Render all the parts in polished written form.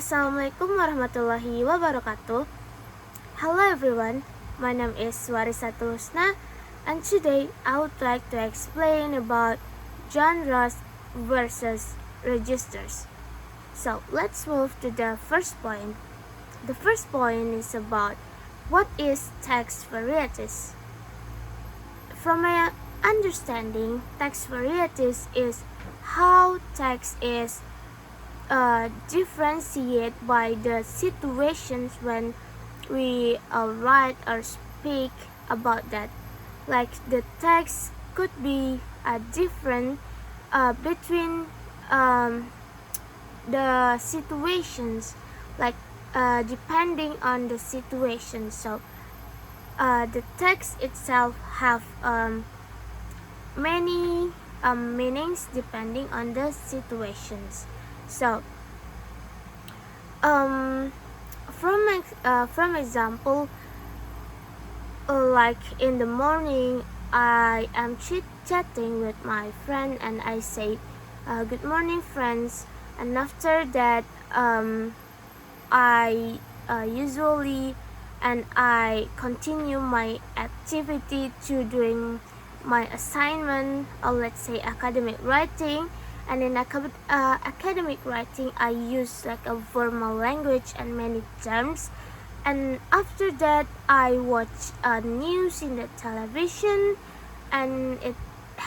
Assalamualaikum warahmatullahi wabarakatuh. Hello everyone, my name is Warisa Tulusna, and today I would like to explain about genres versus registers. So let's move to the first point. The first point is about what is text varieties. From my understanding, text varieties is how text is differentiate by the situations when we write or speak about that. Like the text could be different between the situations, like depending on the situation. So the text itself have many meanings depending on the situations. So, from example, like in the morning, I am chit-chatting with my friend and I say, "Good morning, friends." And after that, I usually and I continue my activity to doing my assignment, or let's say academic writing. And in academic writing, I use like a formal language and many terms. And after that, I watch news in the television, and it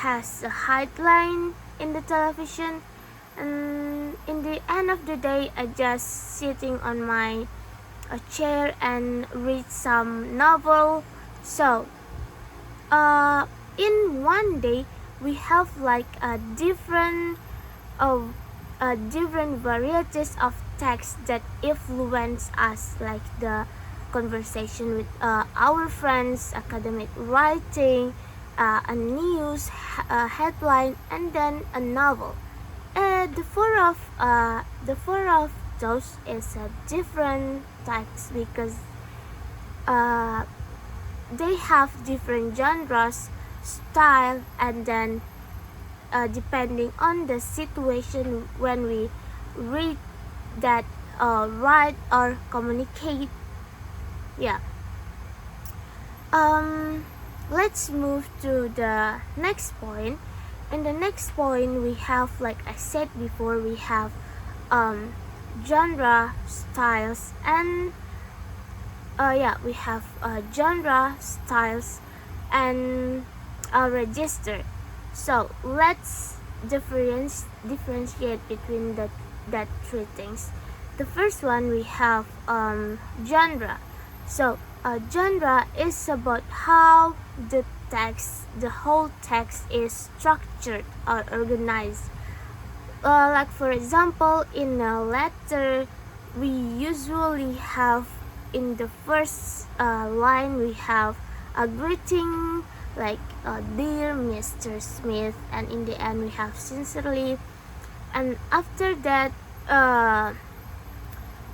has a headline in the television. And in the end of the day, I just sitting on my chair and read some novel. So, in one day, we have like a different varieties of text that influence us, like the conversation with our friends, academic writing, a news headline, and then a novel. The four of those is a different text because they have different genres, style, and then depending on the situation when we read that, write or communicate. Yeah. Let's move to the next point. In the next point, we have, like I said before, we have genre, styles, and we have genre, styles, and a register. So let's differentiate between that three things. The first one, we have genre. So genre is about how the whole text is structured or organized. Like for example, in a letter, we usually have in the first line we have a greeting, like "Dear Mr. Smith," and in the end we have "Sincerely." And after that,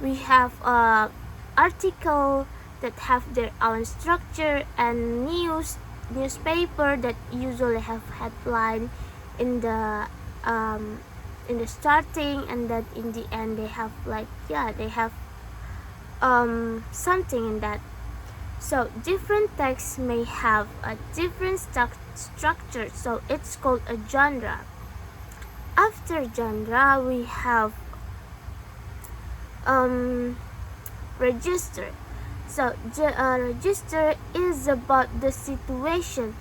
we have article that have their own structure, and newspaper that usually have headline in the starting, and that in the end they have they have something in that. So different texts may have a different structure, so it's called a genre. After genre, we have register. So register is about the situation,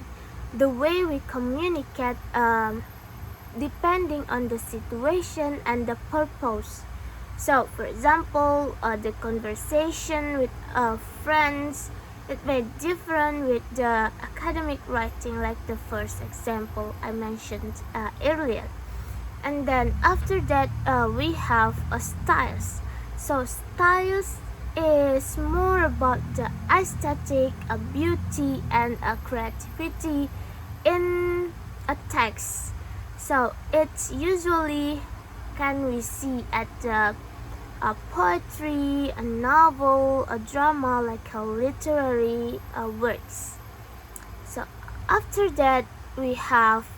the way we communicate, depending on the situation and the purpose. So for example, the conversation with friends, it may different with the academic writing, like the first example I mentioned earlier. And then after that, we have styles. So styles is more about the aesthetic, a beauty, and a creativity in a text. So it's usually can we see at the poetry, a novel, a drama, like a literary works. So after that, we have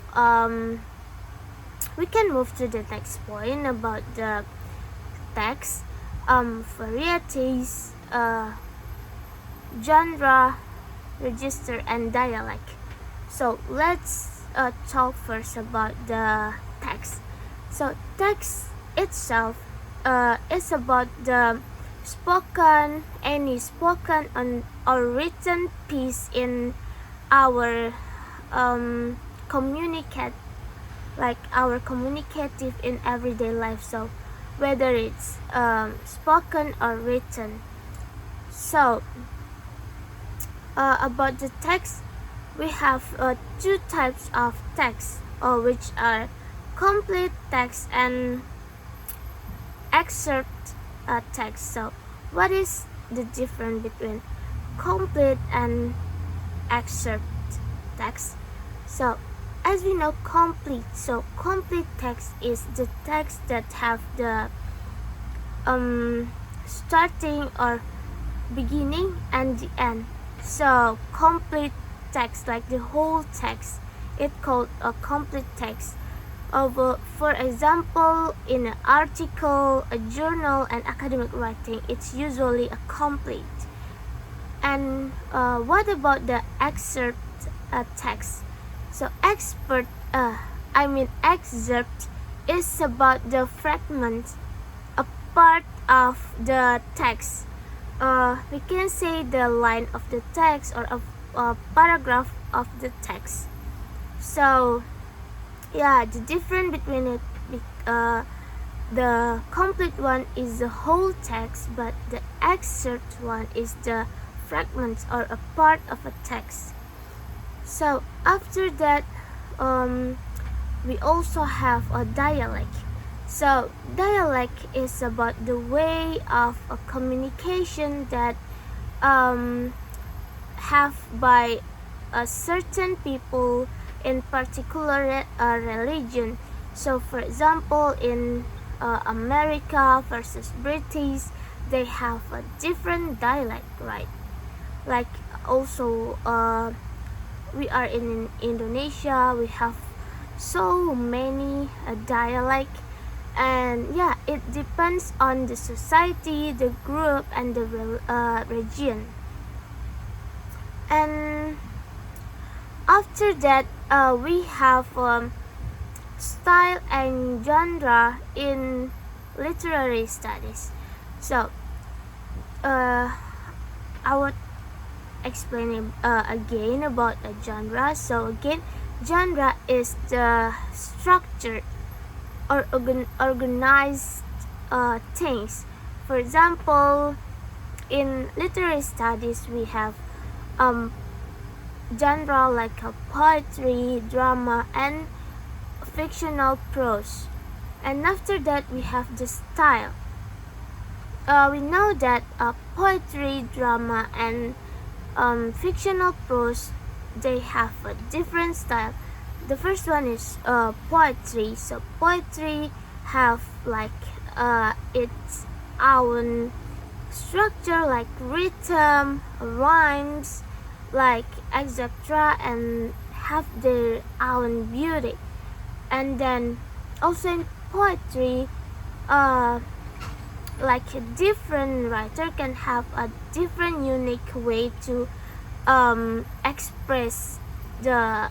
we can move to the next point about the text. varieties, genre, register, and dialect. So let's talk first about the text. So text itself is about the any spoken or written piece in our communicate, like our communicative in everyday life. So whether it's spoken or written. So about the text, we have two types of text, which are complete text and excerpt text. So what is the difference between complete and excerpt text? So as we know, complete text is the text that have the starting or beginning and the end. So complete text, like the whole text, it called a complete text. For example, in an article, a journal, and academic writing, it's usually a complete. And what about the excerpt text? So excerpt is about the fragment, a part of the text. We can say the line of the text or a paragraph of the text. So yeah, the difference between it, the complete one is the whole text, but the excerpt one is the fragment or a part of a text. So after that, we also have a dialect. So dialect is about the way of a communication that have by a certain people in particular religion. So for example, in America versus British, they have a different dialect, right? Like also we are in Indonesia, we have so many dialect, and yeah, it depends on the society, the group, and the region. And after that, we have style and genre in literary studies. So I would explain again about a genre. So again, genre is the structured or organized things. For example, in literary studies, we have genre like poetry, drama, and fictional prose. And after that, we have the style. We know that poetry, drama, and fictional prose, they have a different style. The first one is poetry. So poetry have like its own structure, like rhythm, rhymes, like etc., and have their own beauty. And then also in poetry, like a different writer can have a different unique way to express the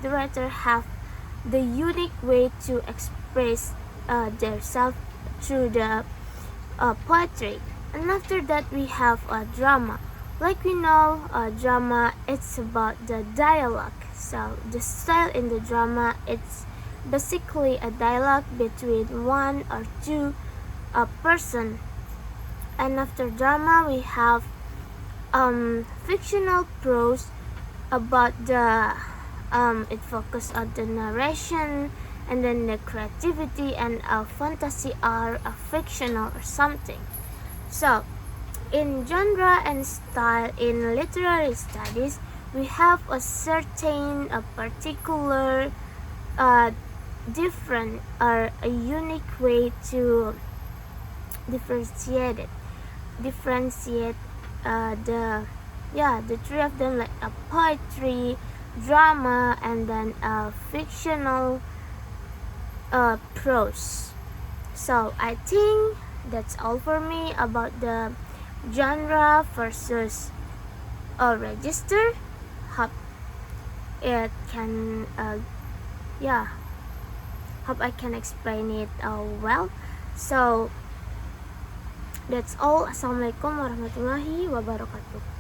writer have the unique way to express their self through the poetry. And after that, we have a drama. Like we know, drama, it's about the dialogue. So the style in the drama, it's basically a dialogue between one or two person. And after drama, we have fictional prose about the it focuses on the narration, and then the creativity and a fantasy are a fictional or something. So in genre and style in literary studies, we have a certain a particular different or a unique way to differentiate the three of them, like a poetry, drama, and then a fictional prose. So I think that's all for me about the genre versus register. Hope it can yeah, hope I can explain it well. So that's all. Assalamualaikum warahmatullahi wabarakatuh.